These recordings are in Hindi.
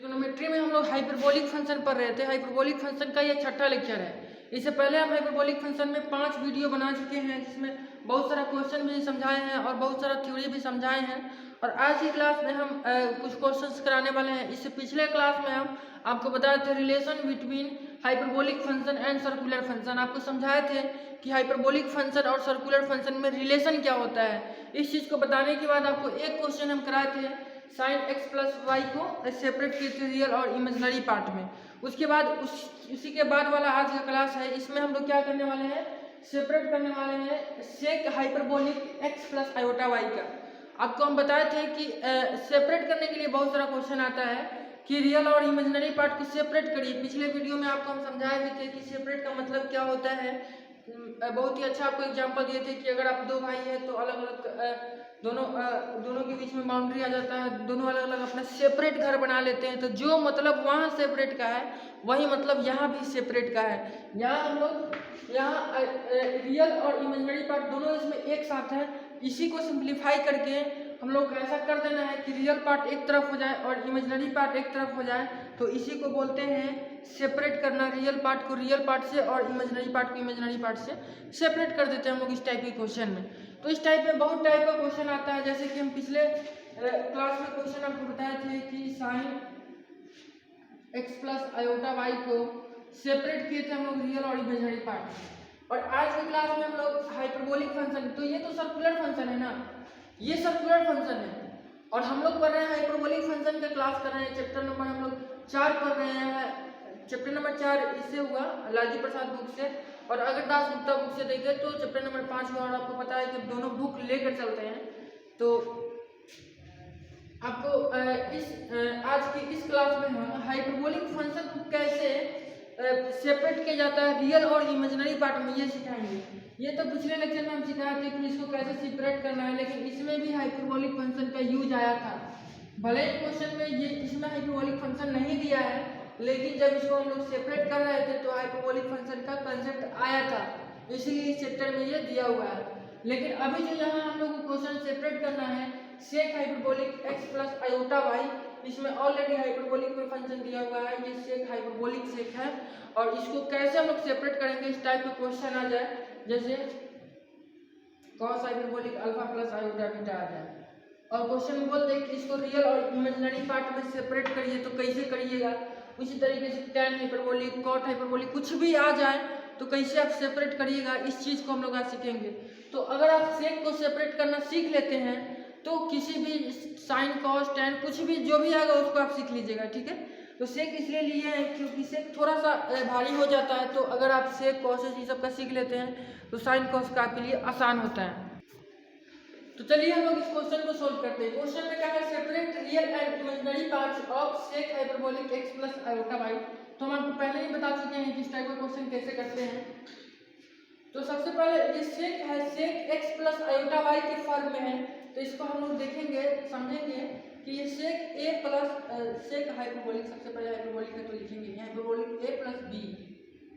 ट्रिग्नोमेट्री में हम लोग हाइपरबोलिक फंक्शन पढ़ रहे थे। हाइपरबोलिक फंक्शन का ये छठा लेक्चर है। इससे पहले हम हाइपरबोलिक फंक्शन में 5 वीडियो बना चुके हैं, जिसमें बहुत सारा क्वेश्चन भी समझाए हैं और बहुत सारा थ्योरी भी समझाए हैं। और आज की क्लास में हम कुछ क्वेश्चंस कराने वाले हैं। इससे पिछले क्लास में हम आपको बताए थे relation between hyperbolic function and circular function. आपको समझाए थे कि हाइपरबोलिक फंक्शन और सर्कुलर फंक्शन में रिलेशन क्या होता है। इस चीज़ को बताने के बाद आपको एक क्वेश्चन हम कराए थे, साइन एक्स प्लस वाई को सेपरेट किए थे रियल और इमेजिनरी पार्ट में। उसके बाद उसी के बाद वाला आज का क्लास है, इसमें हम लोग क्या करने वाले हैं, सेपरेट करने वाले हैं sec hyperbolic x plus iota y का। आपको हम बताए थे कि सेपरेट करने के लिए बहुत सारा क्वेश्चन आता है कि रियल और इमेजिनरी पार्ट को सेपरेट करिए। पिछले वीडियो में आपको हम समझाए भी थे कि सेपरेट का मतलब क्या होता है। बहुत ही अच्छा आपको एग्जांपल दिए थे कि अगर आप दो भाई हैं तो अलग अलग दोनों के बीच में बाउंड्री आ जाता है, दोनों अलग अलग अपना सेपरेट घर बना लेते हैं। तो जो मतलब वहाँ सेपरेट का है वही मतलब यहाँ भी सेपरेट का है। यहाँ हम लोग रियल और इमेजिनरी पार्ट दोनों इसमें एक साथ है। इसी को सिंप्लीफाई करके हम लोग ऐसा कर देना है कि रियल पार्ट एक तरफ हो जाए और इमेजिनरी पार्ट एक तरफ हो जाए, तो इसी को बोलते हैं सेपरेट करना। रियल पार्ट को रियल पार्ट से और इमेजिनरी पार्ट को इमेजिनरी पार्ट से सेपरेट कर देते हैं हम लोग इस टाइप के क्वेश्चन में। तो इस टाइप में बहुत टाइप का क्वेश्चन आता है, जैसे कि हम पिछले क्लास में क्वेश्चन आपको बताए थे कि sine x plus iota y को सेपरेट किए थे हम लोग रियल और इमेजिनरी पार्ट। और आज की क्लास में हम लोग हाइपरबोलिक फंक्शन, तो ये तो सर्कुलर फंक्शन है ना, ये सर्कुलर फंक्शन है और हम लोग पढ़ रहे हैं हाइपरबोलिक फंक्शन का क्लास कर रहे हैं। चैप्टर नंबर हम लोग 4 पढ़ रहे हैं। चैप्टर नंबर 4 इससे हुआ लालजी प्रसाद बुक से, और अगर दास गुप्ता बुक से देखें तो चैप्टर नंबर 5 हुआ। और आपको पता है कि दोनों बुक लेकर चलते हैं। तो आपको आज की इस क्लास में हम हाइपरबोलिक फंक्शन को कैसे सेपरेट किया जाता है रियल और इमेजिनरी पार्ट में, ये सिखाएंगे। ये तो पिछले लेक्चर में हम सिखाए थे कि इसको कैसे सेपरेट करना है, लेकिन इसमें भी हाइपरबोलिक फंक्शन का यूज आया था। भले ही क्वेश्चन में ये इसमें हाइपरबोलिक फंक्शन नहीं दिया है, लेकिन जब इसको हम लोग सेपरेट कर रहे थे तो हाइपरबोलिक फंक्शन का कंसेप्ट आया था, इसीलिए इस चैप्टर में ये दिया हुआ है। लेकिन अभी जो यहाँ हम लोग को क्वेश्चन सेपरेट करना है sec hyperbolic x plus iota y, इसमें ऑलरेडी हाइपरबोलिक में फंक्शन दिया हुआ है, ये सेक हाइपरबोलिक सेक है। और इसको कैसे हम लोग सेपरेट करेंगे, इस टाइप का क्वेश्चन आ जाए जैसे cos hyperbolic alpha plus iota beta आ जाए और क्वेश्चन में बोल दे कि इसको रियल और इमेजिनरी पार्ट में सेपरेट करिए, तो कैसे करिएगा। उसी तरीके से टैन हाइपरबोलिक, कॉट हाइपरबोलिक, कुछ भी आ जाए तो कैसे आप सेपरेट करिएगा, इस चीज़ को हम लोग आज सीखेंगे। तो अगर आप सेक को सेपरेट करना सीख लेते हैं तो किसी भी साइन कॉस टैन कुछ भी जो भी आएगा उसको आप सीख लीजिएगा, ठीक है। तो सेक इसलिए लिए हैं क्योंकि सेक थोड़ा सा भारी हो जाता है, तो अगर आप सेक कॉसेस ये सब का सीख लेते हैं तो साइन कॉस का आपके लिए आसान होता है। तो चलिए हम लोग इस क्वेश्चन को सोल्व करते हैं। क्वेश्चन में क्या है, separate real and imaginary parts of sec hyperbolic x plus iota y. तो हम आपको पहले ही बता चुके हैं कि इस टाइप का क्वेश्चन कैसे करते हैं। तो सबसे पहले ये सेक है, sec x plus iota y के फॉर्म में है, तो इसको हम लोग देखेंगे समझेंगे कि ये सेक ए प्लस सेक हाइपरबोलिक, सबसे पहले हाइपरबोलिक है तो लिखेंगे हाइपरबोलिक ए प्लस बी,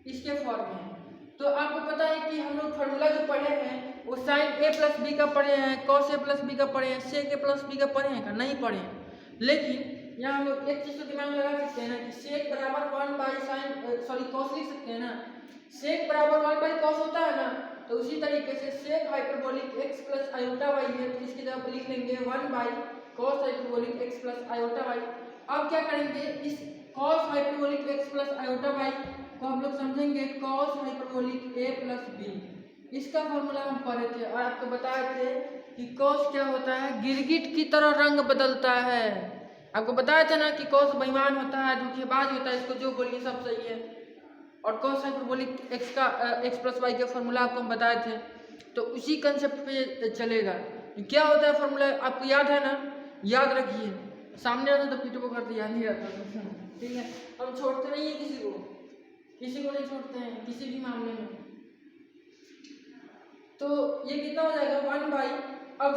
इसके फॉर्म में है। तो आपको पता है कि हम लोग फार्मूला जो पढ़े हैं वो साइन ए प्लस बी का पढ़े हैं, कॉस ए प्लस बी का पढ़े हैं, सेक ए प्लस बी का पढ़े हैं का नहीं पढ़े हैं। लेकिन यहाँ हम लोग एक चीज़ को दिमाग में लगा सकते हैं ना कि सेक बराबर 1 बाई साइन कॉस लिख सकते हैं ना, सेक बराबर 1 बाई कॉस होता है ना। तो उसी तरीके से sec hyperbolic x plus iota y है, तो इसकी जगह पर लिख लेंगे 1 by cos hyperbolic x plus iota y. अब क्या करेंगे, इस cos hyperbolic x plus iota y को हम लोग समझेंगे cos hyperbolic a plus b. इसका फॉर्मूला हम पढ़े थे और आपको बताए थे कि कॉस क्या होता है, गिरगिट की तरह रंग बदलता है। आपको बताया था ना कि कॉस बेईमान होता है, धोखेबाज होता है, इसको जो बोलिए सब सही है। और कॉस हाइपरबोलिक एक्स का एक्स प्लस वाई का फॉर्मूला आपको हम बताए थे, तो उसी कंसेप्ट पे चलेगा। क्या होता है फॉर्मूला, आपको याद है ना, याद रखिए। सामने आता तो पीटो को करते याद नहीं रहता, ठीक है। हम छोड़ते नहीं है किसी को नहीं छोड़ते हैं किसी भी मामले में। तो ये कितना हो जाएगा 1 बाई, अब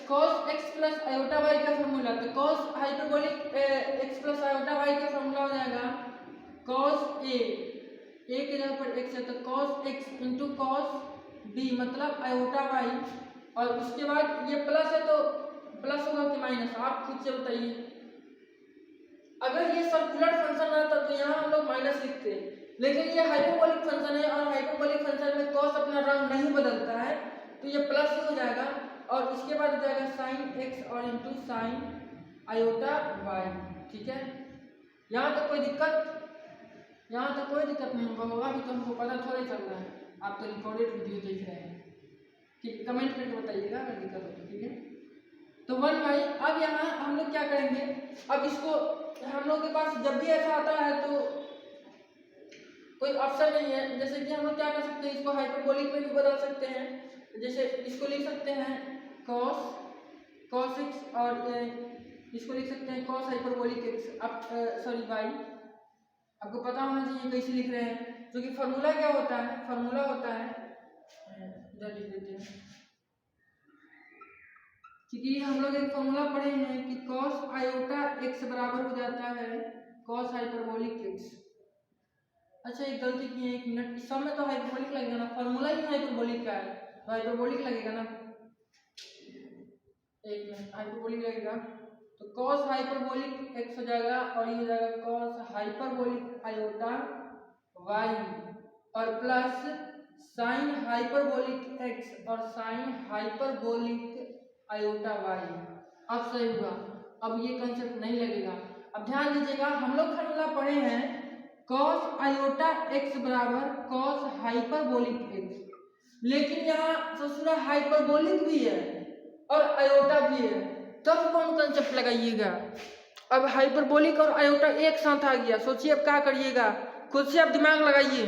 cos x plus iota y का फॉर्मूला, तो cos hyperbolic x plus iota y का फॉर्मूला हो जाएगा कॉस ए के जगह पर एक्स है तो cos x into cos b मतलब आयोटा वाई, और उसके बाद ये प्लस है तो प्लस होगा कि माइनस, आप खुद से बताइए। अगर ये सर्कुलर फंक्शन आता तो यहाँ हम लोग माइनस लिखते, लेकिन ये हाइपरबोलिक फंक्शन है और हाइपरबोलिक फंक्शन में कॉस अपना रंग नहीं बदलता है, तो ये प्लस ही हो जाएगा और इसके बाद हो जाएगा साइन एक्स और इंटू साइन आयोटा वाई। ठीक है, यहाँ तक कोई दिक्कत? यहाँ तक कोई दिक्कत नहीं होगा, अभी तो हमको पता थोड़े चल रहा है, आप तो रिकॉर्डेड वीडियो देख रहे हैं। ठीक, कमेंट करके बताइएगा अगर दिक्कत हो तो। ठीक है, तो 1 भाई अब यहाँ हम लोग क्या करेंगे, अब इसको हम लोग के पास जब भी ऐसा आता है तो कोई ऑप्शन नहीं है, जैसे कि हम लोग क्या कर सकते हैं, इसको हाइपरबोलिक में भी बदल सकते हैं। जैसे इसको लिख सकते हैं cos x और इसको लिख सकते हैं cos हाइपरबोलिक x, अब सॉरी वाई। आपको पता होना चाहिए कैसे लिख रहे हैं, क्योंकि फार्मूला क्या होता है, फार्मूला होता है इधर लिख देते हैं, क्योंकि हम लोग एक फॉर्मूला पढ़े हैं कि cos आयोटा x बराबर हो जाता है cos हाइपरबोलिक x। अच्छा एक गलती की है, 1 मिनट, इस सब में तो हाइपरबोलिक लगेगा ना, फार्मूला ही हाइपरबोलिक का है तो हाइपरबोलिक लगेगा ना। 1 मिनट, हाइपरबोलिक लगेगा तो cos हाइपरबोलिक x हो जाएगा और ये हो जाएगा cos हाइपरबोलिक आयोटा y और प्लस साइन हाइपरबोलिक x और साइन हाइपरबोलिक आयोटा y। अब सही हुआ, अब ये कंसेप्ट नहीं लगेगा। अब ध्यान दीजिएगा, हम लोग फार्मूला पढ़े हैं cos आयोटा x बराबर cos हाइपरबोलिक x, लेकिन यहाँ ससुरा हाइपरबोलिक भी है और आयोटा भी है, तब कौन कंसेप्ट लगाइएगा। अब हाइपरबोलिक और आयोटा एक साथ आ गया, सोचिए अब क्या करिएगा, खुद से आप दिमाग लगाइए,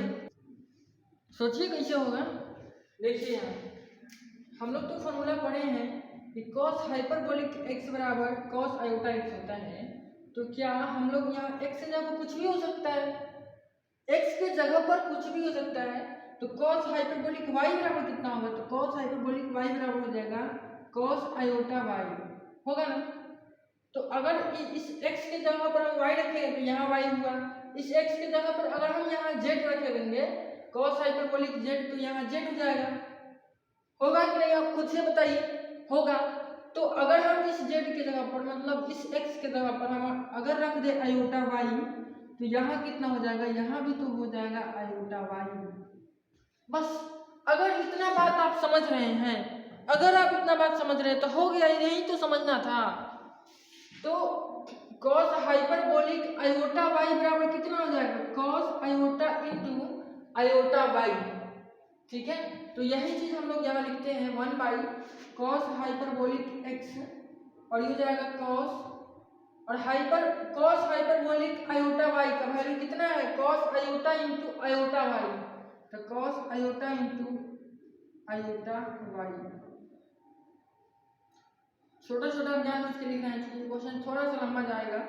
सोचिए कैसे होगा। देखिए यहाँ हम लोग तो फॉर्मूला पढ़े हैं कि cos हाइपरबोलिक x बराबर cos आयोटा x होता है, तो क्या हम लोग यहाँ x की जगह कुछ भी हो सकता है, x के जगह पर कुछ भी हो सकता है, तो cos हाइपरबोलिक y बराबर कितना होगा, तो cos हाइपरबोलिक y बराबर हो जाएगा cos आयोटा y, होगा ना। तो अगर इस x के जगह पर हम y रखेंगे तो यहाँ y हुआ, इस x के जगह पर अगर हम यहाँ z रखे देंगे cos हाइपरबोलिक z, तो यहाँ z हो जाएगा, होगा कि नहीं, आप खुद से बताइए, होगा। तो अगर हम इस z के जगह पर मतलब इस x के जगह पर हम अगर रख दे आयोटा y, तो यहाँ कितना हो जाएगा, यहाँ भी तो हो जाएगा आयोटा y। बस अगर इतना बात आप समझ रहे हैं, अगर आप इतना बात समझ रहे हैं तो हो गया, यही तो समझना था। तो cos हाइपरबोलिक आयोटा y बराबर कितना हो जाएगा, cos iota into iota y। ठीक है, तो यही चीज हम लोग यहाँ लिखते हैं 1 बाई cos हाइपरबोलिक x और ये जाएगा cos और cos हाइपरबोलिक आयोटा y का वैल्यू कितना है, cos iota into iota y, तो cos iota into iota y। छोटा छोटा ज्ञान उसके लिखना है, क्योंकि क्वेश्चन थोड़ा सा लंबा जाएगा,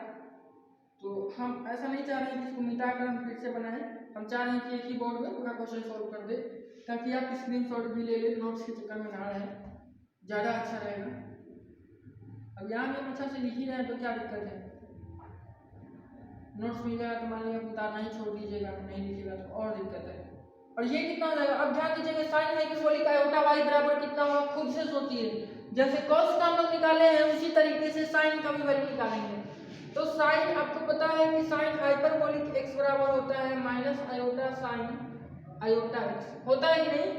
तो हम ऐसा नहीं चाह रहे हैं कि इसको मिटाकर हम फिर से बनाएं, हम चाह रहे हैं कि एक ही बोर्ड में पूरा क्वेश्चन सॉल्व कर दे, ताकि आप स्क्रीनशॉट भी ले ले, नोट्स के चक्कर में ना रहे, ज़्यादा अच्छा रहेगा। अब यहाँ भी हम अच्छा से लिख ही रहे हैं तो क्या दिक्कत है, नोट्स मिल जाएगा तो मान लीजिए उतारना ही छोड़ दीजिएगा, नहीं लिखिएगा तो और दिक्कत है। और ये कितना हो जाएगा, अब ध्यान दीजिएगा साइन हाइपरबोलिक आयोटा y बराबर कितना होगा, खुद से सोचिए, जैसे cos का हम लोग निकाले हैं उसी तरीके से साइन का भी वैल्यू निकालेंगे। तो साइन आपको पता है कि साइन हाइपरबोलिक x बराबर होता है minus iota sine iota x, होता है कि नहीं,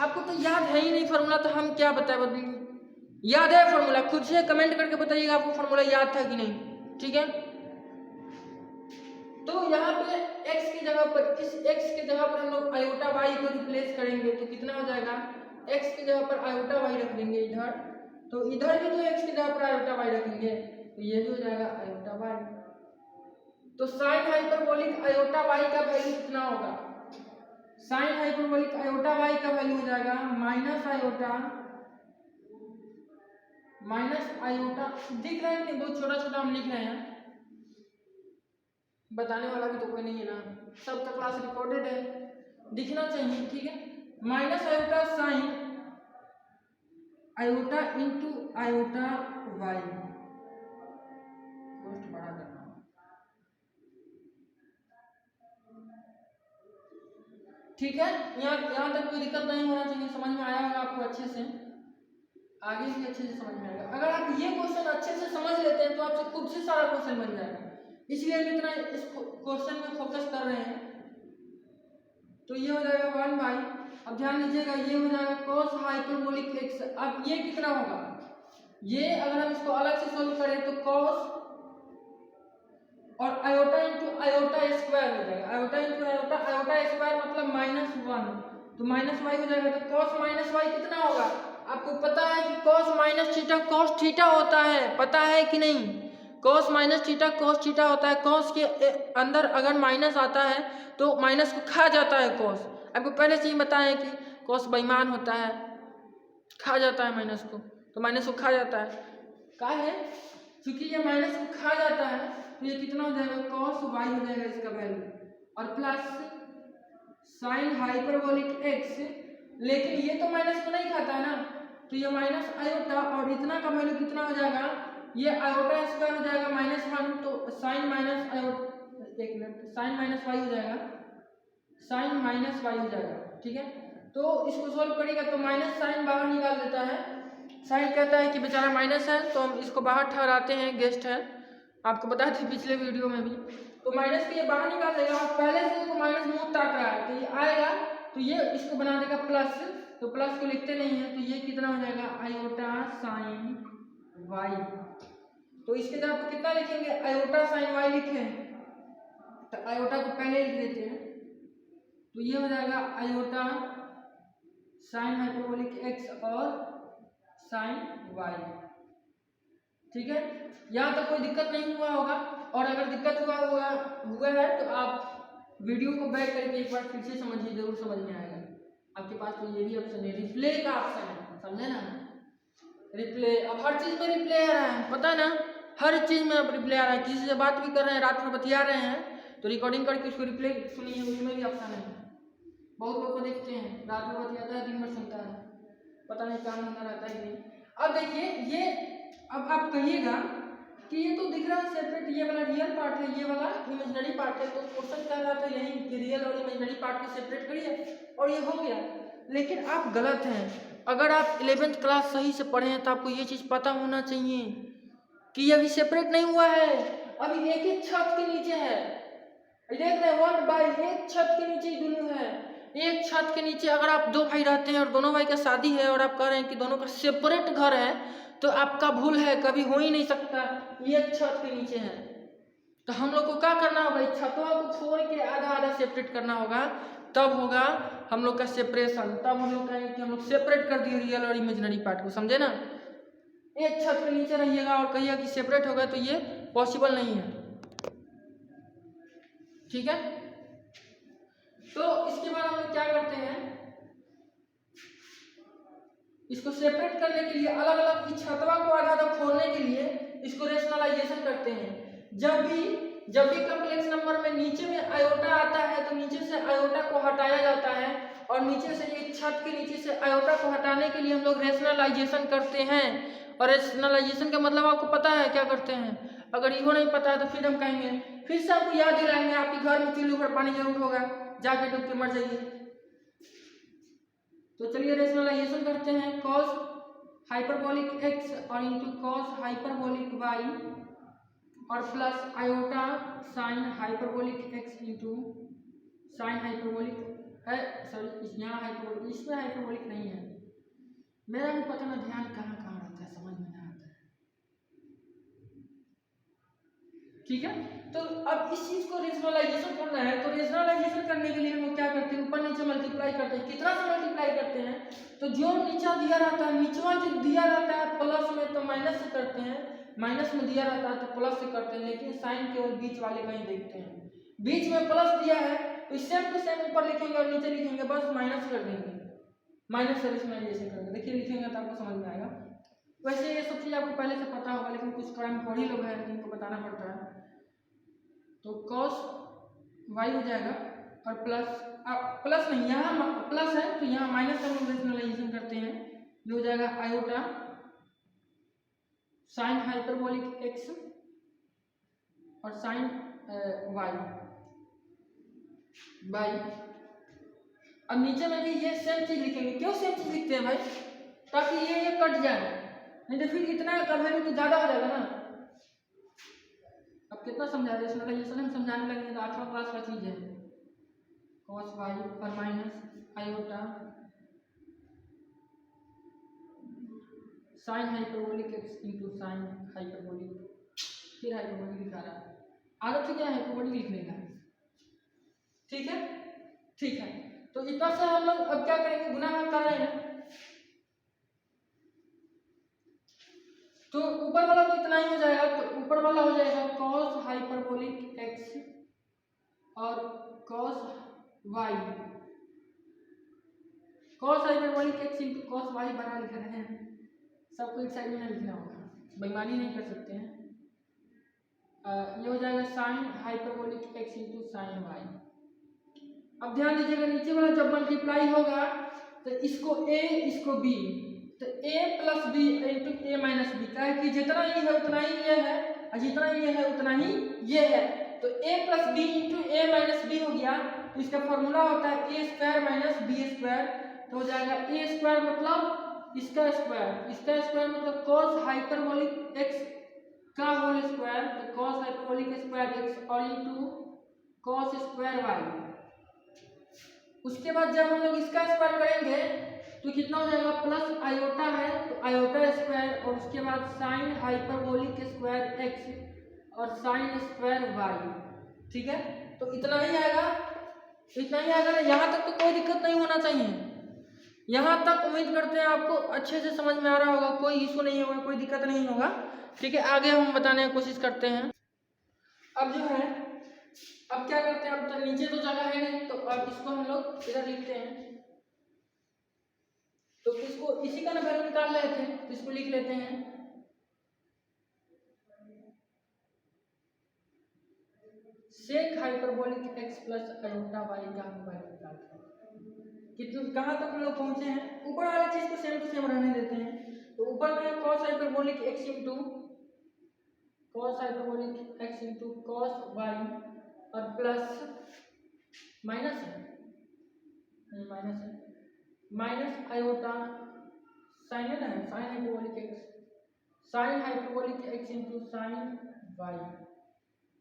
आपको तो याद है ही नहीं फार्मूला, तो हम क्या बताए बताइए, याद है फार्मूला, खुद से कमेंट करके बताइएगा आपको फार्मूला याद था कि नहीं। ठीक है, तो यहाँ पे x की जगह पर, इस x की जगह पर हम लोग आयोटा y को रिप्लेस करेंगे तो कितना हो जाएगा, x की जगह पर आयोटा y रख देंगे इधर, तो इधर भी तो x की जगह पर आयोटा y रखेंगे, तो ये भी हो जाएगा आयोटा y। तो साइन हाइपरबोलिक आयोटा y का वैल्यू कितना होगा, साइन हाइपरबोलिक आयोटा y का वैल्यू हो जाएगा माइनस आयोटा दिख रहा है कि बहुत छोटा छोटा हम लिख रहे हैं, बताने वाला भी तो कोई नहीं है ना, सबका क्लास रिकॉर्डेड है, दिखना चाहिए। ठीक है, minus iota sine iota into iota y, बड़ा करना, ठीक है, यहाँ तक कोई दिक्कत नहीं होना चाहिए, समझ में आया होगा आपको अच्छे से, आगे भी अच्छे से समझ में आएगा। अगर आप ये क्वेश्चन अच्छे से समझ लेते हैं तो आपसे खुद से सारा क्वेश्चन बन जाएगा, इसलिए हम इतना इस क्वेश्चन में फोकस कर रहे हैं। तो ये हो जाएगा 1 बाई, अब ध्यान दीजिएगा ये हो जाएगा cos हाइपरबोलिक x। अब ये कितना होगा, ये अगर हम इसको अलग से सोल्व करें तो cos और आयोटा इंटू आयोटा स्क्वायर हो जाएगा, iota into iota, iota square मतलब -1, तो -y हो जाएगा। तो cos माइनस वाई कितना होगा, आपको पता है कि cos minus theta cos theta होता है, पता है कि नहीं, cos minus theta cos theta होता है। cos के अंदर अगर माइनस आता है तो माइनस को खा जाता है cos, आपको पहले से ही बताया कि cos बेईमान होता है, खा जाता है माइनस को, तो माइनस को खा जाता है, क्या है क्योंकि ये माइनस को खा जाता है, तो ये कितना हो जाएगा cos y हो जाएगा इसका वैल्यू, और प्लस साइन हाइपरबोलिक x, लेकिन ये तो माइनस को नहीं खाता है ना, तो ये माइनस आयोटा, और इतना का वैल्यू कितना हो जाएगा, ये आयोटा स्क्वायर हो जाएगा -1, तो साइन माइनस आयोटा, एक मिनट, साइन माइनस वाई हो जाएगा, साइन माइनस वाई हो जाएगा, ठीक है। तो इसको सोल्व करेगा तो माइनस साइन बाहर निकाल देता है, साइन कहता है कि बेचारा माइनस है, तो हम इसको बाहर ठहराते हैं, गेस्ट है, आपको बताया था पिछले वीडियो में भी। तो माइनस के ये बाहर निकाल देगा, और पहले से इसको माइनस मुंह ताक रहा है, तो ये आएगा तो ये इसको बना देगा प्लस, तो प्लस को लिखते नहीं है, तो ये कितना हो जाएगा आयोटा साइन वाई। तो इसके जगह पर कितना लिखेंगे, आयोटा साइन वाई लिखे, तो आयोटा को पहले लिख देते हैं, तो ये हो जाएगा आयोटा साइन हाइपरबोलिक x और साइन y, ठीक है। यहाँ तक कोई दिक्कत नहीं हुआ होगा, और अगर दिक्कत हुआ है तो आप वीडियो को बैक करके एक बार फिर से समझिए, जरूर समझ में आएगा। आपके पास तो ये भी ऑप्शन है, रिप्ले का ऑप्शन है, समझे ना, रिप्ले। अब हर चीज में रिप्ले आ रहा है, पता है ना, हर चीज में अब रिप्ले आ रहा है, किसी से बात भी कर रहे हैं, रात में बतिया रहे हैं, तो रिकॉर्डिंग करके उसको रिप्ले सुनिए, उसमें भी ऑप्शन है। बहुत लोग को देखते हैं रात में बतियाता है, दिन भर सुनता है, पता नहीं काम धंधा रहता है कि नहीं। अब देखिए ये, अब आप कहिएगा कि ये तो दिख रहा है सेपरेट, ये वाला रियल पार्ट है, ये वाला इमेजिनरी पार्ट है, तो क्वेश्चन कह रहा था यही कि रियल और इमेजिनरी पार्ट को सेपरेट करिए, और ये हो गया। लेकिन आप गलत हैं, अगर आप 11th क्लास सही से पढ़े हैं तो आपको ये चीज़ पता होना चाहिए कि ये अभी सेपरेट नहीं हुआ है, अभी एक ही छत के नीचे है, देख रहे हैं 1 बाई, एक छत के नीचे ही दोनों है। एक छत के नीचे अगर आप 2 भाई रहते हैं और दोनों भाई का शादी है, और आप कह रहे हैं कि दोनों का सेपरेट घर है, तो आपका भूल है, कभी हो ही नहीं सकता, एक छत के नीचे है। तो हम लोग को क्या करना होगा, छतों को छोड़ के आधा आधा सेपरेट करना होगा, तब होगा हम लोग का सेपरेशन, तब हम लोग कहेंगे कि हम लोग सेपरेट कर दिए रियल और इमेजिनरी पार्ट को, समझे ना। एक छत के नीचे रहिएगा और कहिएगा कि सेपरेट होगा, तो ये पॉसिबल नहीं है, ठीक है। तो इसके बाद हम लोग क्या करते हैं, इसको सेपरेट करने के लिए अलग अलग की छतवा को आधा आधा खोलने के लिए इसको रेशनलाइजेशन करते हैं। जब भी कॉम्प्लेक्स नंबर में नीचे में आयोटा आता है, तो नीचे से आयोटा को हटाया जाता है, और नीचे से एक छत के नीचे से आयोटा को हटाने के लिए हम लोग रेशनलाइजेशन करते हैं। और रेशनलाइजेशन का मतलब आपको पता है क्या करते हैं, अगर इहो नहीं पता है तो फिर हम कहेंगे, फिर से आपको याद दिलाएंगे, आपके घर में चूल्हे पर पानी जरूर होगा, जाके डूब के मर जाइए। तो चलिए रेशनलाइजेशन करते हैं, cos हाइपरबोलिक x और इंटू cos हाइपरबोलिक y, और plus iota sine hyperbolic x into sine hyperbolic है, सॉरी यहाँ हाइपरबोलिक, इसमें हाइपरबोलिक नहीं है, मेरा भी पता ना ध्यान कहाँ कहाँ रहता है, समझ में नहीं आता है, ठीक है। तो अब इस चीज को रेशनलाइजेशन करना है, तो रेशनलाइजेशन करने के लिए हम क्या करते हैं, ऊपर नीचे मल्टीप्लाई करते हैं। कितना से मल्टीप्लाई करते हैं, तो जो नीचा दिया रहता है, निचवा जो दिया रहता है प्लस में, तो माइनस से करते हैं, माइनस में दिया रहता है तो प्लस से करते हैं, लेकिन साइन केवल बीच वाले का ही देखते हैं। बीच में प्लस दिया है तो सेम टू सेम ऊपर लिखेंगे और नीचे लिखेंगे, बस माइनस कर देंगे, माइनस से रेशनलाइजेशन करेंगे, देखिए लिखेंगे तो आपको समझ में आएगा। वैसे ये सब चीज़ आपको पहले से पता होगा, लेकिन कुछ कर्मकोढ़ी लोग हैं जिनको बताना पड़ता है। तो cos y हो जाएगा, और प्लस नहीं, यहाँ प्लस है तो यहाँ माइनस का हम रेशनलाइजेशन करते हैं, जो हो जाएगा आयोटा साइन हाइपरबोलिक x और साइन y बाई, अब नीचे में भी ये सेम चीज लिखेंगे। क्यों सेम चीज लिखते हैं भाई, ताकि ये कट जाए, नहीं तो फिर इतना का वैल्यू तो ज्यादा हो जाएगा ना। अब कितना समझा रहे हैं, ये हम समझाने लगे तो 8वां क्लास का चीज़ है। cos y और minus iota sine hyperbolic x into sine hyperbolic, फिर हाइपरबोलिक लिखा रहा है, आदत से क्या हाइपरबोलिक लिखने का। ठीक है, ठीक है। तो इतना से हम लोग अब क्या करेंगे, गुना कर रहे हैं तो ऊपर वाला तो इतना ही हो जाएगा, तो ऊपर वाला हो जाएगा cos हाइपरबोलिक x और cos y, cos hyperbolic x into cos y बना लिख रहे हैं, सबको एक साइड में ना लिखना होगा, बेईमानी नहीं कर सकते हैं। ये हो जाएगा sine hyperbolic x into sine y। अब ध्यान दीजिएगा नीचे वाला जब मल्टीप्लाई होगा तो इसको a इसको b, तो a plus b into a minus b, क्या है कि जितना ये है उतना ही ये है और जितना ये है उतना ही ये है, तो a plus b into a minus b हो गया। तो इसका फॉर्मूला होता है a square minus b square, तो हो जाएगा ए स्क्वायर मतलब इसका स्क्वायर, इसका स्क्वायर मतलब cos हाइपरबोलिक x का होल स्क्वायर, तो cos हाइपरबोलिक स्क्वायर x और इंटू cos स्क्वायर y। उसके बाद जब हम लोग इसका स्क्वायर करेंगे तो कितना हो जाएगा, प्लस आयोटा है तो आयोटा स्क्वायर, और उसके बाद साइन हाइपरबोलिक स्क्वायर x और साइन स्क्वायर y। ठीक है, तो इतना ही आएगा, इतना ही आएगा ना, यहाँ तक तो कोई दिक्कत नहीं होना चाहिए। यहाँ तक उम्मीद करते हैं आपको अच्छे से समझ में आ रहा होगा, कोई इशू नहीं होगा, कोई दिक्कत नहीं होगा। ठीक है, आगे हम बताने की कोशिश करते हैं। अब जो है, अब क्या करते हैं, अब तो नीचे तो जगह है नहीं, तो अब इसको हम लोग इधर लिखते हैं, तो इसको इसी का ना वैल्यू निकाल रहे थे तो इसको लिख लेते हैं sec hyperbolic x plus iota y का हम वैल्यू निकालते हैं। कितने कहाँ तक हम लोग पहुंचे हैं, ऊपर वाली चीज को सेम टू सेम रहने देते हैं। तो ऊपर में cos hyperbolic x into cos hyperbolic x into cos y और प्लस माइनस है, माइनस आयोटा साइन है ना, sine hyperbolic x into sine y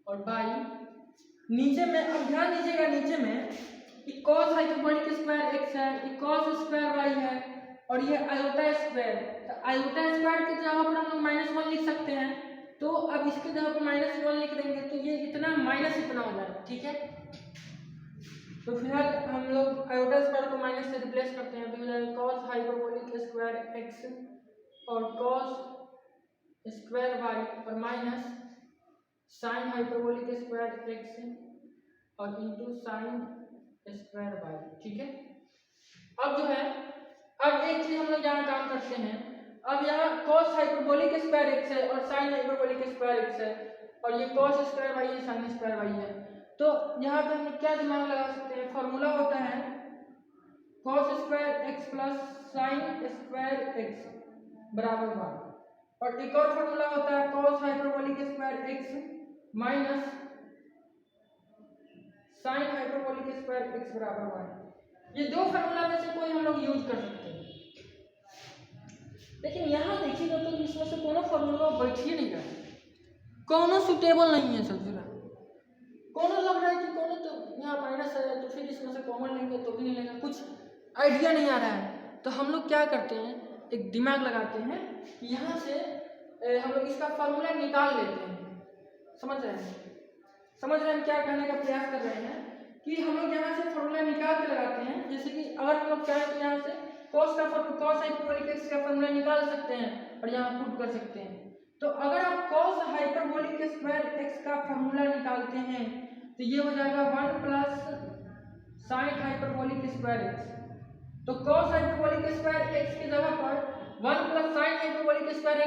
और बाई नीचे में। अब ध्यान दीजिएगा नीचे में कि cos हाइपरबोलिक स्क्वायर x है, ये cos स्क्वायर y है और ये आयोटा स्क्वायर, तो आयोटा स्क्वायर की जगह पर हम लोग -1 लिख सकते हैं, तो अब इसकी जगह पर -1 लिख देंगे तो ये इतना माइनस इतना हो जाएगा। ठीक है, तो फिलहाल हम लोग आयोटा स्क्वायर को माइनस से रिप्लेस करते हैं, तो हो जाएगा cos हाइपरबोलिक स्क्वायर x और cos स्क्वायर y और minus sine hyperbolic square x और इंटू साइन स्क्वायर y। ठीक है, अब जो है, अब एक चीज हम लोग यहाँ काम करते हैं, अब यहाँ cos हाइपरबोलिक स्क्वायर x है और साइन हाइपरबोलिक स्क्वायर x है और ये cos स्क्वायर y है, साइन स्क्वायर y है, तो यहाँ पे हम क्या दिमाग लगा सकते हैं, फॉर्मूला होता है cos square x plus sine square x बराबर 1, और एक और फॉर्मूला होता है cos hyperbolic square x minus sine hyperbolic square x बराबर 1। ये दो फॉर्मूला में से कोई हम लोग यूज कर सकते हैं, लेकिन यहाँ देखिएगा तो इसमें से कोनो फॉर्मूला बैठ ही नहीं रहा है, कोनो सुटेबल नहीं है सब जगह, कोनो लग रहा है कि कोनो तो यहाँ माइनस है तो फिर इसमें से कॉमन लेंगे तो भी नहीं लेंगे, कुछ आइडिया नहीं आ रहा है। तो हम लोग क्या करते हैं, एक दिमाग लगाते हैं, यहाँ से हम लोग इसका फॉर्मूला निकाल लेते हैं। समझ रहे हैं क्या कहने का प्रयास कर रहे हैं, कि हम लोग यहाँ से फॉर्मूला निकाल के लगाते हैं। जैसे कि अगर हम लोग चाहें तो यहाँ से cos हाइपरबोलिक x का फॉर्मूला निकाल सकते हैं और यहाँ पुट कर सकते हैं। तो अगर आप cos हाइपरबोलिक स्क्वायर x का फॉर्मूला निकालते हैं तो ये हो जाएगा 1 plus sine hyperbolic square x, तो cos हाइपरबोलिक स्क्वायर x की जगह पर 1 plus sine hyperbolic square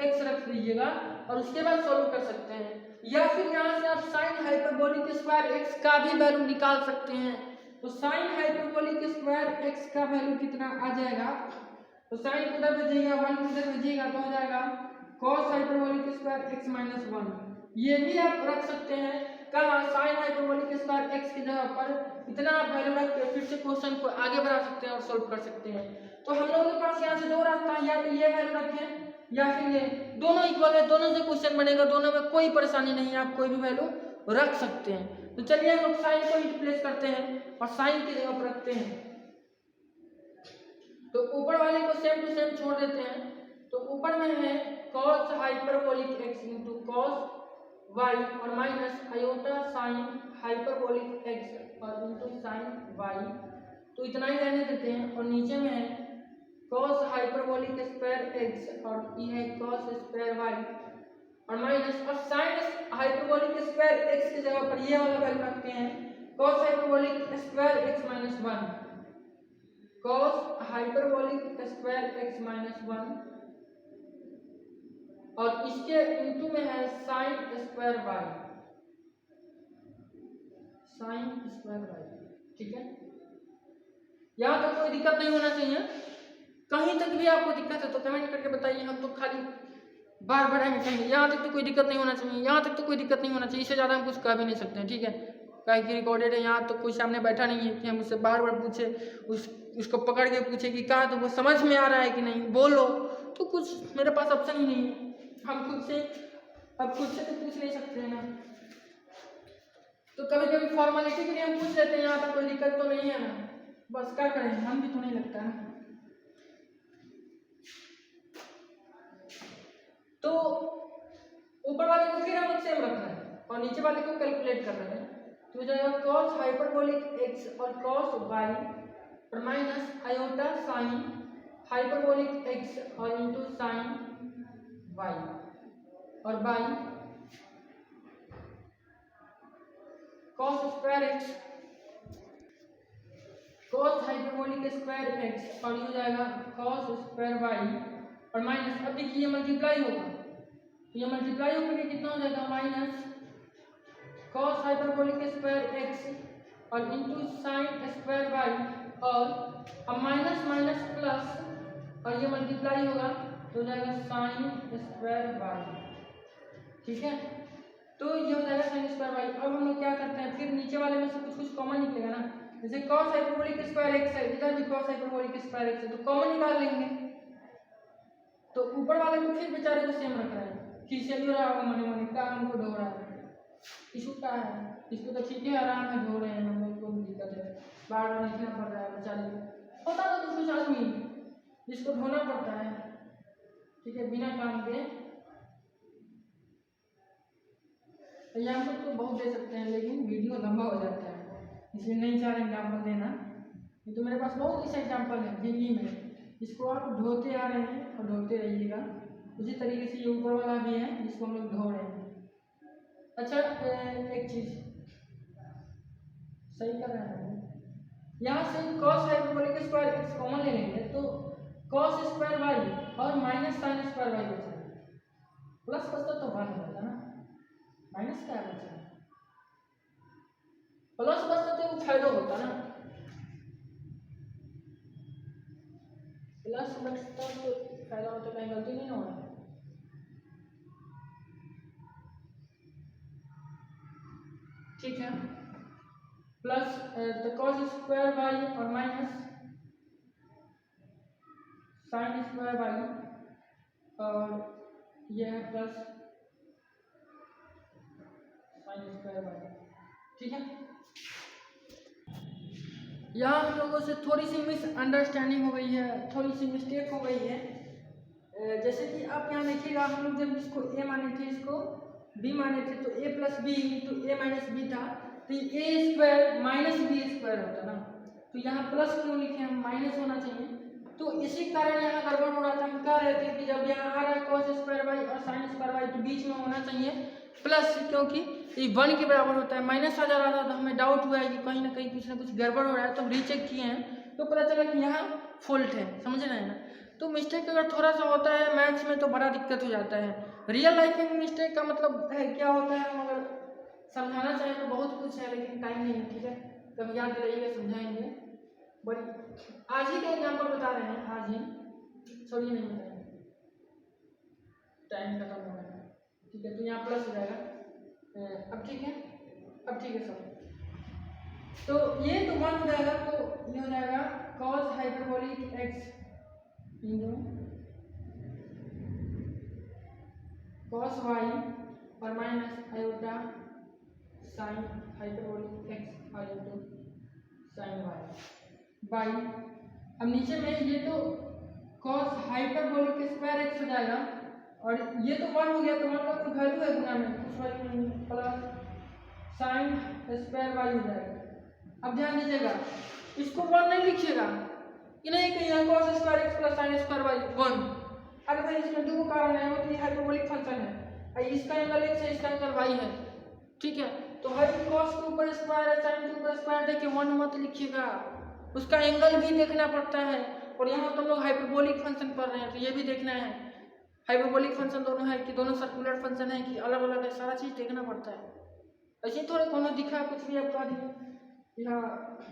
x रख दीजिएगा और उसके बाद सॉल्व कर सकते हैं, या फिर यहाँ से आप साइन हाइपरबोलिक स्क्वायर x का भी वैल्यू निकाल सकते हैं। तो साइन हाइपरबोलिक स्क्वायर x का वैल्यू कितना आ जाएगा, तो साइन उधर भेजिएगा 1 उधर भेजिएगा तो हो जाएगा cos hyperbolic square x minus 1। ये भी आप रख सकते हैं कहाँ, साइन हाइपरबोलिक स्क्वायर x की जगह पर इतना आप वैल्यू रख के फिर से क्वेश्चन को आगे बढ़ा सकते हैं और सॉल्व कर सकते हैं। तो हम लोगों के पास यहाँ से दो रास्ता है, या तो ये वैल्यू रखें या फिर ये दोनों इक्वल है, दोनों से क्वेश्चन बनेगा, दोनों में कोई परेशानी नहीं है, आप कोई भी वैल्यू रख सकते हैं। तो चलिए हम लोग साइन को रिप्लेस करते हैं और साइन की जगह पर रखते हैं। तो ऊपर वाले को सेम टू सेम छोड़ देते हैं। तो ऊपर में है cos hyperbolic x into cos y और minus iota sine hyperbolic x और इंटू साइन y, तो इतना ही रहने देते हैं। और नीचे में है cos हाइपरबोलिक स्क्वायर x और ये है cos स्क्वायर y और माइनस और साइन हाइपरबोलिक स्क्वायर x की जगह पर ये वाला वैल्यू रखते हैं cos hyperbolic square x minus 1, cos hyperbolic square x minus 1 और इसके इंटू में है sine square y, sine square y। ठीक है, यहाँ तक कोई दिक्कत नहीं होना चाहिए। कहीं तक भी आपको दिक्कत है तो कमेंट करके बताइए, हम तो खाली बार बार आएंगे कहेंगे। यहाँ तक तो कोई दिक्कत नहीं होना चाहिए, यहाँ तक तो कोई दिक्कत नहीं होना चाहिए, इससे ज़्यादा हम कुछ कह भी नहीं सकते हैं। ठीक है, काहे कि रिकॉर्डेड है, यहाँ तो कोई सामने बैठा नहीं है कि हम उससे बार बार पूछे, उसको पकड़ के पूछे कि कहा तो वो समझ में आ रहा है कि नहीं, बोलो। तो कुछ मेरे पास ऑप्शन ही नहीं है, हम खुद से तो पूछ नहीं सकते हैं ना। तो कभी कभी फॉर्मेलिटी के लिए हम पूछ लेते हैं, यहाँ पर कोई दिक्कत तो नहीं है ना, बस क्या करें, हम भी तो नहीं लगता है। तो ऊपर वाले को फिर हम सेम रख रहे हैं और नीचे वाले को कैलकुलेट कर रहे हैं। तो जाएगा cos हाइपरबोलिक x और cos y और minus iota sine hyperbolic x और इंटू साइन y और by cos square x, cos hyperbolic square x और ये हो जाएगा cos स्क्वायर y और माइनस, अब देखिए ये मल्टीप्लाई होगा, ये मल्टीप्लाई होकर के कितना हो जाएगा minus cos hyperbolic square x और इंटू साइन स्क्वायर y और अब माइनस माइनस प्लस और ये मल्टीप्लाई होगा तो हो जाएगा साइन स्क्वायर y। ठीक है, तो ये हो जाएगा साइन स्क्वायर y। अब हम लोग क्या करते हैं, फिर नीचे वाले में से कुछ कुछ कॉमन निकलेगा ना, जैसे cos हाइपरबोलिक स्क्वायर x है, इधर भी cos हाइपरबोलिक स्क्वायर x है, तो कॉमन निकाल लेंगे। तो ऊपर वाले को फिर बेचारे को सेम रख रहा है, खींचे भी रहा होगा मने मने, क्या हमको ढो रहा है, इशू क्या है, इसको तो ठीक है आराम में धो रहे हैं, हम लोग को दिक्कत है, बार बार लिखना पड़ रहा है बेचारे को, होता तो कुछ आदमी जिसको धोना पड़ता है। ठीक है, बिना काम के। एग्जाम्पल तो बहुत दे सकते हैं लेकिन वीडियो लंबा हो जाता है, इसलिए नहीं चाह रहे एग्जाम्पल देना। ये तो मेरे पास बहुत ऐसे एग्जाम्पल है जिंदगी में, इसको आप ढोते आ रहे हैं और ढोते रहिएगा। उसी तरीके से ये ऊपर वाला भी है जिसको हम लोग धो रहे हैं। अच्छा, एक चीज सही कर रहे हैं, यहाँ से cos hyperbolic square x common ले लेंगे तो cos स्क्वायर y और माइनस साइन स्क्वायर y बचा है, प्लस बचता तो 1 हो जाता ना, माइनस क्या बचा है, प्लस बचता तो फायदा होता ना, प्लस बचता तो फायदा होता, कहीं गलती नहीं हो रहा। ठीक है, प्लस तो cos स्क्वायर y और माइनस साइन स्क्वायर y और यह है प्लस साइन स्क्वायर y। ठीक है, यहाँ हम लोगों से थोड़ी सी मिसअंडरस्टैंडिंग हो गई है, थोड़ी सी मिस्टेक हो गई है। जैसे कि आप यहाँ देखिएगा, हम लोग जब इसको a माने थे, इसको b माने थे, तो a plus b into a minus b था, तो a square minus b square होता ना, तो यहाँ प्लस क्यों लिखे हम, माइनस होना चाहिए। तो इसी कारण यहाँ गड़बड़ हो रहा था, हम कह रहे थे कि जब यहाँ आ रहा है cos स्क्वायर y और साइन स्क्वायर y तो बीच में होना चाहिए प्लस, क्योंकि ये 1 के बराबर होता है। माइनस आ जा रहा था तो हमें डाउट हुआ है कि कहीं ना कहीं कुछ ना कुछ गड़बड़ हो रहा है, तो हम रीचेक किए हैं तो पता चला कि यहाँ फॉल्ट है, समझ रहे हैं ना। तो मिस्टेक अगर थोड़ा सा होता है मैथ्स में तो बड़ा दिक्कत हो जाता है। रियल लाइफ में मिस्टेक का मतलब है क्या होता है, हम अगर समझाना चाहें तो बहुत कुछ है लेकिन टाइम नहीं है। ठीक है, तब याद दिलाइएगा, समझाएंगे। बड़ी आज ही का एग्जाम्पल बता रहे हैं, आज ही, सॉरी नहीं बताएंगे, टाइम खत्म हो रहा है। ठीक है, तो यहाँ प्लस हो जाएगा, अब ठीक है, अब ठीक है सब। तो ये तो 1 हो जाएगा, तो ये हो जाएगा cos hyperbolic x into cos y और minus iota sine hyperbolic x और इंटू साइन वाई बाई, अब नीचे में ये तो कॉस हाइपरबोलिक स्क्वायर एक्स हो जाएगा और ये तो 1 हो गया, तो 1 का कोई वैल्यू है गुना में, कुछ वैल्यू नहीं, प्लस साइन स्क्वायर वाई हो जाएगा। अब ध्यान दीजिएगा, इसको 1 नहीं लिखिएगा, कि नहीं कि यहाँ cos square x plus sine square y 1। अरे भाई इसमें दो कारण है, वो तो ये हाइपरबोलिक फंक्शन है, इसका एंगल एक्स है, इसका एंगल वाई है, ठीक है। तो हर cos के ऊपर स्क्वायर है, साइन के ऊपर स्क्वायर देके 1 मत लिखिएगा, उसका एंगल भी देखना पड़ता है। और यहाँ तो हम लोग हाइपरबोलिक फंक्शन पढ़ रहे हैं, तो ये भी देखना है हाइपरबोलिक फंक्शन दोनों है कि दोनों सर्कुलर फंक्शन है कि अलग अलग है, सारा चीज़ देखना पड़ता है। ऐसे थोड़े कोनो दिखा कुछ भी आप कह दिए यहाँ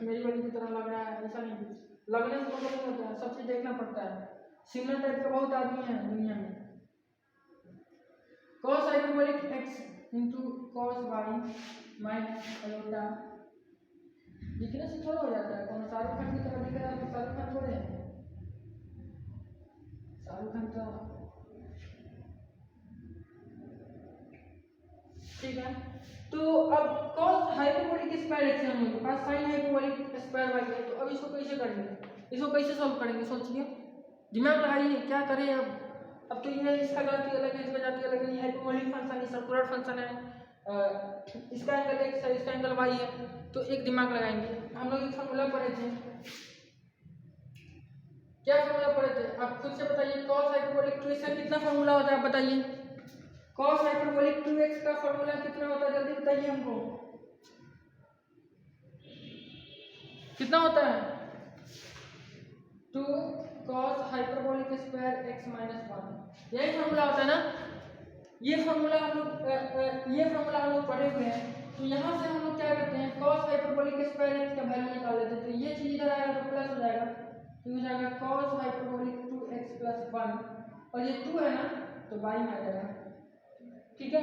मेरी वाली की तरह लग रहा है, ऐसा नहीं, लगने से मतलब नहीं होता है, सब चीज़ देखना पड़ता है। सिमिलर टाइप का बहुत आदमी है दुनिया में। cos hyperbolic x into cos y minus iota, लिखने से थोड़ा हो जाता है, कौन शाहरुख खान की तरह दिख रहा है, तो शाहरुख खान थोड़े हैं, शाहरुख खान तो ठीक है। तो अब cos हाइपरबोलिक स्क्वायर एक्स है हम लोग के पास, sin हाइपरबोलिक स्क्वायर वाई है, तो अब इसको कैसे करेंगे, इसको कैसे सॉल्व करेंगे, सोचिए, दिमाग लगाइए क्या करें। अब तो ये इसका जाति अलग है, इसका जाति अलग है, ये हाइपरबोलिक फंक्शन है, सर्कुलर फंक्शन है, इसका एंगल एक्स है, इसका एंगल वाई है, तो एक दिमाग लगाएंगे। हम लोग एक फॉर्मूला पढ़े थे, क्या फॉर्मूला पढ़े थे आप खुद से बताइए। cos हाइपरबोलिक 2x का कितना फॉर्मूला होता है आप बताइए, cos हाइपरबोलिक 2x का फॉर्मूला कितना होता है, जल्दी बताइए हमको, कितना होता है, 2 cos hyperbolic square x minus 1, यही फॉर्मूला होता है ना। ये फॉर्मूला हम लोग पढ़े हुए हैं, तो यहाँ से हम लोग क्या करते हैं, cos हाइपरबोलिक स्क्वायर x का वैल्यू निकाल लेते हैं, तो ये चीज इधर आएगा तो प्लस हो जाएगा, तो हो जाएगा cos हाइपरबोलिक 2x प्लस 1, और ये 2 है ना तो y में आ जाएगा, ठीक है,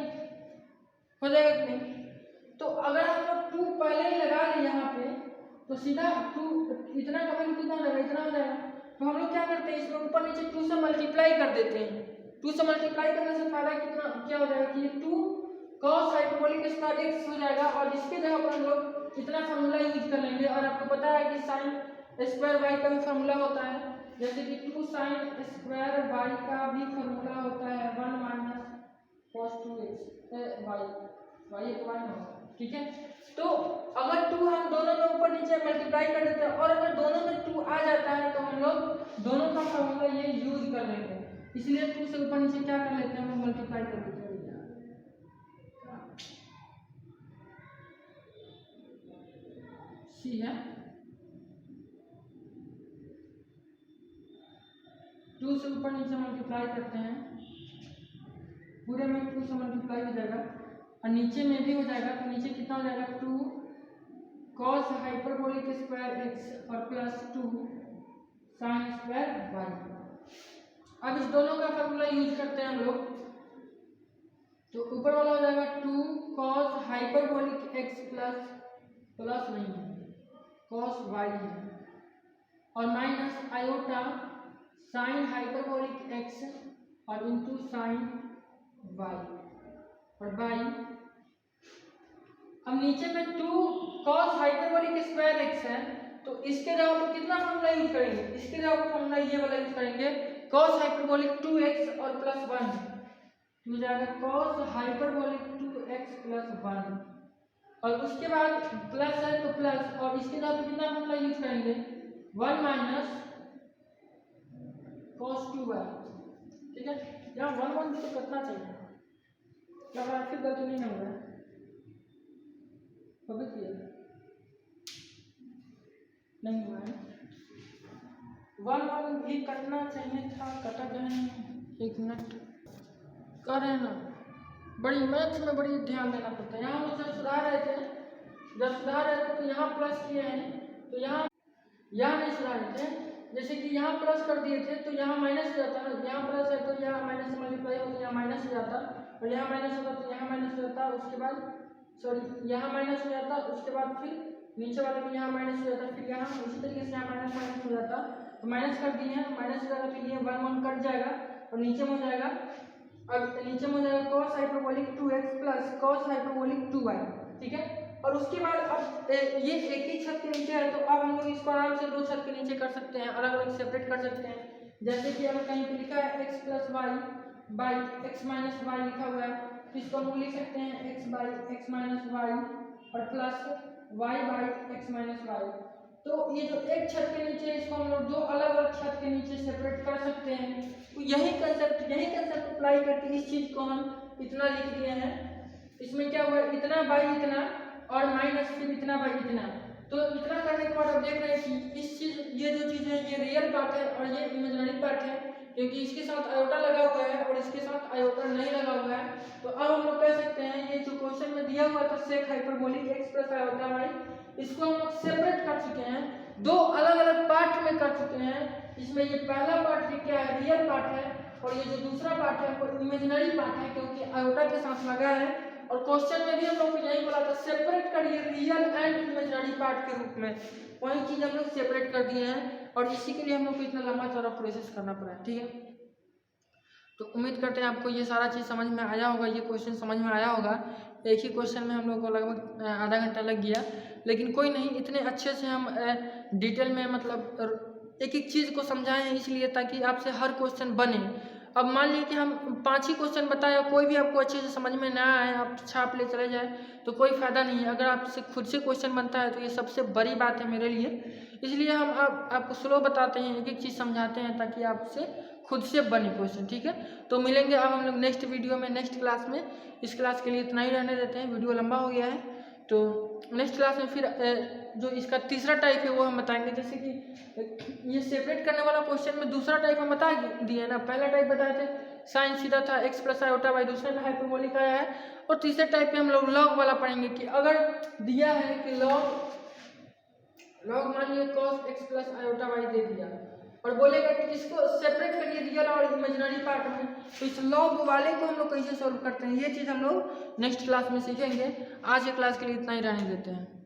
हो जाएगा कि नहीं। तो अगर हम लोग 2 पहले ही लगा लें यहाँ पे, तो सीधा 2 इतना का वैल्यू कितना हो जाएगा, इतना हो जाएगा। तो हम लोग क्या करते हैं, इसमें ऊपर नीचे 2 से मल्टीप्लाई कर देते हैं, 2 से मल्टीप्लाई करने से फायदा कितना क्या हो जाएगा कि ये 2 cos हाइपरबोलिक स्क्वायर x हो जाएगा, और इसके जगह पर हम लोग इतना फार्मूला यूज कर लेंगे। और आपको पता है कि sin स्क्वायर y का भी फार्मूला होता है, जैसे कि 2 sin स्क्वायर y का भी फार्मूला होता है 1 माइनस cos 2x y एक y होगा, ठीक है। तो अगर 2 हम दोनों में ऊपर नीचे मल्टीप्लाई कर देते हैं, और अगर दोनों में 2 आ जाता है तो हम लोग दोनों का फार्मूला ये यूज कर लेंगे, इसलिए 2 से ऊपर नीचे क्या कर लेते हैं, हम मल्टीप्लाई कर देते हैं, सी है 2 से ऊपर नीचे मल्टीप्लाई करते हैं, पूरे में 2 से मल्टीप्लाई हो जाएगा, और नीचे में भी हो जाएगा, तो नीचे कितना हो जाएगा 2 cos हाइपरबोलिक स्क्वायर x और प्लस 2 sin स्क्वायर y। अब इस दोनों का फार्मूला यूज करते हैं हम लोग, तो ऊपर वाला हो जाएगा 2 cos हाइपरबोलिक x प्लस नहीं है cos y है, और minus iota sin hyperbolic x और इंटू sin y और बाई, अब नीचे में 2 cos हाइपरबोलिक स्क्वायर x है, तो इसके जगह पर कितना फॉर्मूला यूज करेंगे, इसके जगह पर फॉर्मूला ये वाला यूज करेंगे, cos हाइपरबोलिक 2x और प्लस 1, तो जाएगा cos हाइपरबोलिक 2x प्लस 1, और उसके बाद प्लस है तो प्लस, और इसके जगह पर कितना फॉर्मूला यूज करेंगे 1 माइनस cos 2y, ठीक है। यहाँ 1 1 तो कटना चाहिए, क्या फिर गलती नहीं हो रहा है, नहीं हुआ है, 1 1 भी कटना चाहिए था, कटा गया नहीं, 1 मिनट कर रहे हैं ना, बड़ी मैथ में बड़ी ध्यान देना पड़ता है। यहाँ हम जब सुधार रहे थे तो यहाँ प्लस किए हैं, तो यहाँ नहीं सुधार रहे थे, जैसे कि यहाँ प्लस कर दिए थे तो यहाँ माइनस हो जाता है, यहाँ प्लस है तो यहाँ माइनस से मल्टीप्लाई होता है, यहाँ माइनस हो जाता, और यहाँ माइनस होता तो यहाँ माइनस हो जाता, उसके बाद सॉरी यहाँ माइनस हो जाता, उसके बाद फिर नीचे वाले में यहाँ माइनस हो जाता, फिर यहाँ उसी तरीके से यहाँ माइनस हो जाता, तो माइनस कर दिए हैं, माइनस हो जाएगा, फिर ये 1 1 कट जाएगा और नीचे में हो जाएगा अब नीचे में हो जाएगा cos hyperbolic 2x plus cos hyperbolic 2y, ठीक है। और उसके बाद अब ये एक ही छत के नीचे है, तो अब हम लोग इसको आराम से दो छत के नीचे कर सकते हैं, अलग अलग सेपरेट कर सकते हैं। जैसे कि अगर कहीं पे लिखा है x plus y by x minus y लिखा हुआ है, तो इसको हम लोग लिख सकते हैं x by x minus y और plus y by x minus y. तो ये जो एक छत के नीचे इसको हम लोग दो अलग अलग छत के नीचे सेपरेट कर सकते हैं। तो यही कंसेप्ट अप्लाई करके इस चीज को हम इतना लिख दिए हैं। इसमें क्या हुआ, इतना बाई इतना और माइनस फिर इतना बाई इतना। तो इतना करने के बाद आप देख रहे हैं कि इस चीज ये जो चीज है ये रियल पार्ट है और ये इमेजिनरी पार्ट है, क्योंकि इसके साथ आयोटा लगा हुआ है और इसके साथ आयोटा नहीं लगा हुआ है। तो अब हम लोग कह सकते हैं ये जो क्वेश्चन में दिया हुआ था sec hyperbolic x plus iota y, इसको हम लोग सेपरेट कर चुके हैं, दो अलग अलग पार्ट में कर चुके हैं। इसमें ये पहला पार्ट क्या है, रियल पार्ट है, और ये जो दूसरा पार्ट है वो इमेजिनरी पार्ट है, क्योंकि आयोटा के साथ लगा है। और क्वेश्चन में भी हम लोग को यही बोला था सेपरेट करिए रियल एंड इमेजिनरी पार्ट के रूप में, वही चीज हम लोग सेपरेट कर दिए हैं। और इसी के लिए हम लोग को इतना लंबा चौड़ा प्रोसेस करना पड़ा है, ठीक है। तो उम्मीद करते हैं आपको ये सारा चीज़ समझ में आया होगा, ये क्वेश्चन समझ में आया होगा। एक ही क्वेश्चन में हम लोग को लगभग आधा घंटा लग गया, लेकिन कोई नहीं, इतने अच्छे से हम डिटेल में मतलब एक एक चीज़ को समझाएं हैं, इसलिए ताकि आपसे हर क्वेश्चन बने। अब मान लीजिए कि हम 5 ही क्वेश्चन बताए, कोई भी आपको अच्छे से समझ में ना आए, आप छाप ले चले जाए तो कोई फ़ायदा नहीं है। अगर आपसे खुद से क्वेश्चन बनता है तो ये सबसे बड़ी बात है मेरे लिए, इसलिए हम आपको स्लो बताते हैं, एक एक चीज़ समझाते हैं ताकि आपसे खुद से बने क्वेश्चन, ठीक है। तो मिलेंगे अब हम लोग नेक्स्ट वीडियो में, नेक्स्ट क्लास में। इस क्लास के लिए इतना ही रहने देते हैं, वीडियो लंबा हो गया है। तो नेक्स्ट क्लास में फिर जो इसका तीसरा टाइप है वो हम बताएंगे। जैसे कि ये सेपरेट करने वाला क्वेश्चन में दूसरा टाइप हम बता दिए ना, पहला टाइप बताए थे साइन सीधा था x प्लस आयोटा वाई, दूसरे में हाइपरबोलिक आया है। और तीसरे टाइप पे हम लोग लॉग वाला पढ़ेंगे कि अगर दिया है कि लॉग मान लीजिए cos x plus iota why they दिया और बोलेगा कि इसको सेपरेट करिए रियल और इमेजिनरी पार्ट में, तो इस लॉग वाले को हम लोग कैसे सॉल्व करते हैं, ये चीज़ हम लोग नेक्स्ट क्लास में सीखेंगे। आज के क्लास के लिए इतना ही रहने देते हैं।